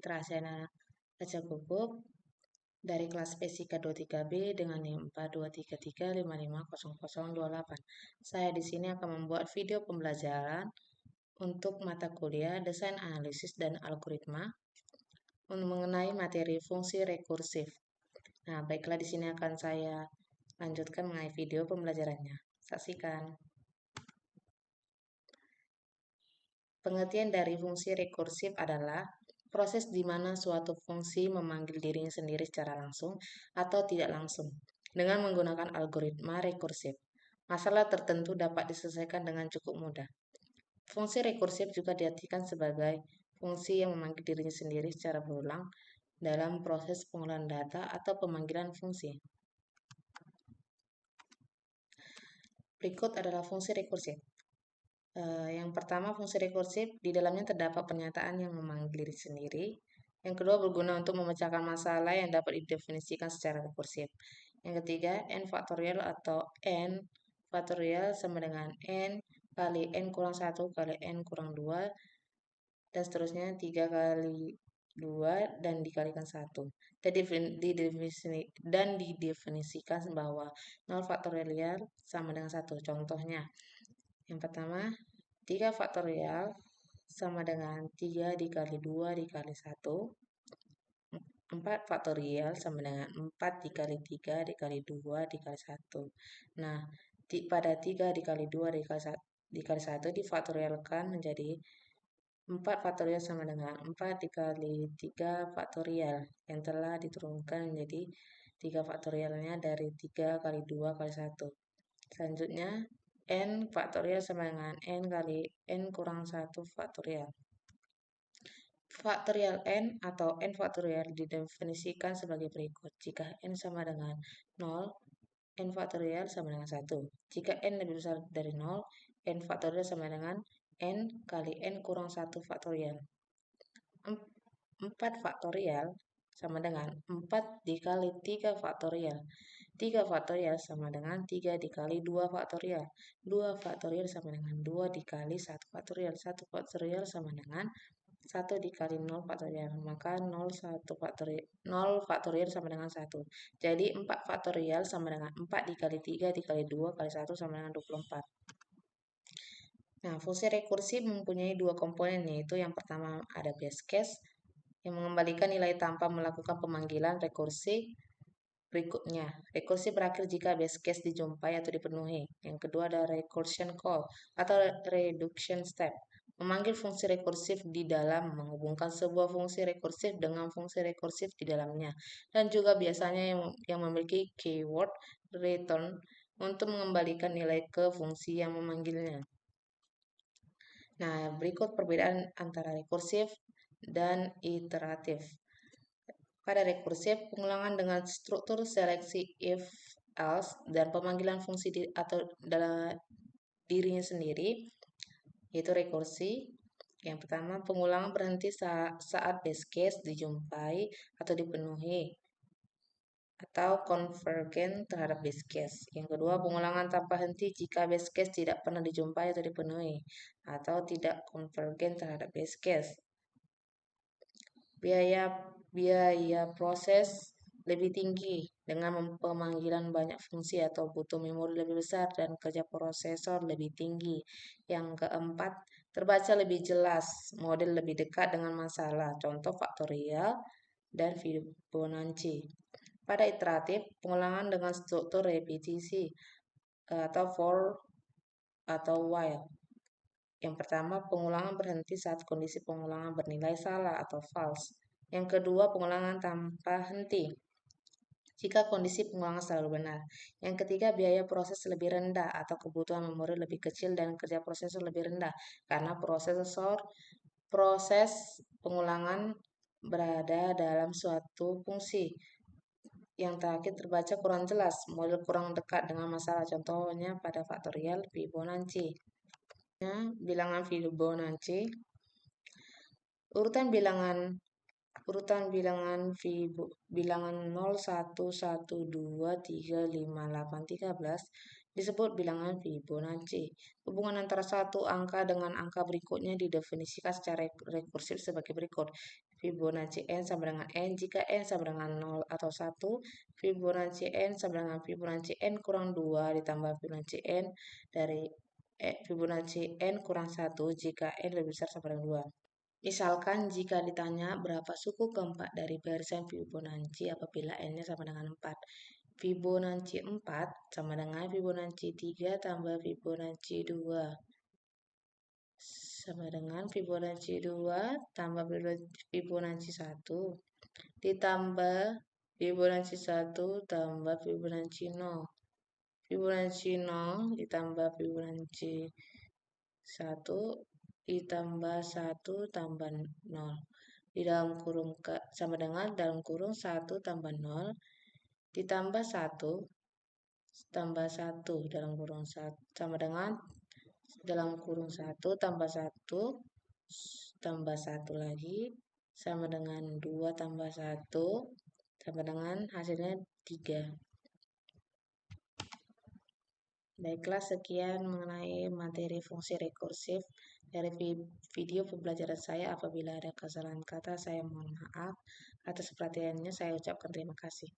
Fitrasiana baca gugup dari kelas Fisika 23B dengan NIM 4233550028. Saya di sini akan membuat video pembelajaran untuk mata kuliah Desain Analisis dan Algoritma mengenai materi fungsi rekursif. Nah, baiklah di sini akan saya lanjutkan mengenai video pembelajarannya. Saksikan. Pengertian dari fungsi rekursif adalah proses di mana suatu fungsi memanggil dirinya sendiri secara langsung atau tidak langsung dengan menggunakan algoritma rekursif. Masalah tertentu dapat diselesaikan dengan cukup mudah. Fungsi rekursif juga diartikan sebagai fungsi yang memanggil dirinya sendiri secara berulang dalam proses pengolahan data atau pemanggilan fungsi. Berikut adalah fungsi rekursif. Yang pertama, fungsi rekursif di dalamnya terdapat pernyataan yang memanggil diri sendiri. Yang kedua, berguna untuk memecahkan masalah yang dapat didefinisikan secara rekursif. Yang ketiga, n faktorial atau n faktorial sama dengan n kali n kurang 1 kali n kurang 2 dan seterusnya 3 kali 2 dan dikalikan 1. Dan didefinisikan bahwa 0 faktorial sama dengan 1. Contohnya, yang pertama, 3 faktorial sama dengan 3 dikali 2 dikali 1. 4 faktorial sama dengan 4 dikali 3 dikali 2 dikali 1. Nah, pada 3 dikali 2 dikali 1 difaktorialkan menjadi 4 faktorial sama dengan 4 dikali 3 faktorial yang telah diturunkan menjadi 3 faktorialnya dari 3 kali 2 kali 1. Selanjutnya, n faktorial sama dengan n kali n kurang 1 faktorial. Faktorial n atau n faktorial didefinisikan sebagai berikut. Jika n sama dengan 0, n faktorial sama dengan 1. Jika n lebih besar dari 0, n faktorial sama dengan n kali n kurang 1 faktorial. 4 faktorial sama dengan 4 dikali 3 faktorial. 3 faktorial sama dengan 3 dikali 2 faktorial. 2 faktorial sama dengan 2 dikali 1 faktorial. 1 faktorial sama dengan 1 dikali 0 faktorial. Maka 0 faktorial sama dengan 1. Jadi 4 faktorial sama dengan 4 dikali 3 dikali 2 kali 1 sama dengan 24. Nah, fungsi rekursif mempunyai dua komponen, yaitu yang pertama ada base case yang mengembalikan nilai tanpa melakukan pemanggilan rekursi berikutnya. Rekursi berakhir jika base case dijumpai atau dipenuhi. Yang kedua ada recursion call atau reduction step. Memanggil fungsi rekursif di dalam menghubungkan sebuah fungsi rekursif dengan fungsi rekursif di dalamnya. Dan juga biasanya yang memiliki keyword return untuk mengembalikan nilai ke fungsi yang memanggilnya. Nah, berikut perbedaan antara rekursif dan iteratif. Pada rekursif, pengulangan dengan struktur seleksi if, else, dan pemanggilan fungsi atau dalam dirinya sendiri, yaitu rekursi. Yang pertama, pengulangan berhenti saat base case dijumpai atau dipenuhi, atau convergen terhadap base case. Yang kedua, pengulangan tanpa henti jika base case tidak pernah dijumpai atau dipenuhi, atau tidak convergen terhadap base case. Biaya proses lebih tinggi dengan pemanggilan banyak fungsi atau butuh memori lebih besar dan kerja prosesor lebih tinggi. Yang keempat, terbaca lebih jelas, model lebih dekat dengan masalah, contoh faktorial dan Fibonacci. Pada iteratif, pengulangan dengan struktur repetisi atau for atau while. Yang pertama, pengulangan berhenti saat kondisi pengulangan bernilai salah atau false. Yang kedua, pengulangan tanpa henti jika kondisi pengulangan selalu benar. Yang ketiga, biaya proses lebih rendah atau kebutuhan memori lebih kecil dan kerja prosesor lebih rendah karena proses pengulangan berada dalam suatu fungsi. Yang terakhir, terbaca kurang jelas, model kurang dekat dengan masalah. Contohnya pada faktorial Fibonacci. Bilangan Fibonacci. Urutan bilangan 0, 1, 1, 2, 3, 5, 8, 13 disebut bilangan Fibonacci. Hubungan antara satu angka dengan angka berikutnya didefinisikan secara rekursif sebagai berikut. Fibonacci N sama dengan N. Jika N sama dengan 0 atau 1, Fibonacci N sama dengan Fibonacci N kurang 2 ditambah Fibonacci N dari Fibonacci N kurang 1 jika N lebih besar sama dengan 2. Misalkan jika ditanya berapa suku keempat dari barisan Fibonacci apabila N-nya sama dengan 4. Fibonacci 4 sama dengan Fibonacci 3 tambah Fibonacci 2 sama dengan Fibonacci 2 tambah Fibonacci 1 ditambah Fibonacci 1 tambah Fibonacci 0. Fibonacci 0 ditambah Fibonacci 1 ditambah 1 tambah 0. Di dalam kurung sama dengan dalam kurung 1 tambah 0 ditambah 1 tambah 1 dalam kurung 1 sama dengan dalam kurung 1 tambah 1 tambah 1 lagi sama dengan 2 tambah 1 sama dengan hasilnya 3. Baiklah, sekian mengenai materi fungsi rekursif dari video pembelajaran saya. Apabila ada kesalahan kata, saya mohon maaf. Atas perhatiannya, saya ucapkan terima kasih.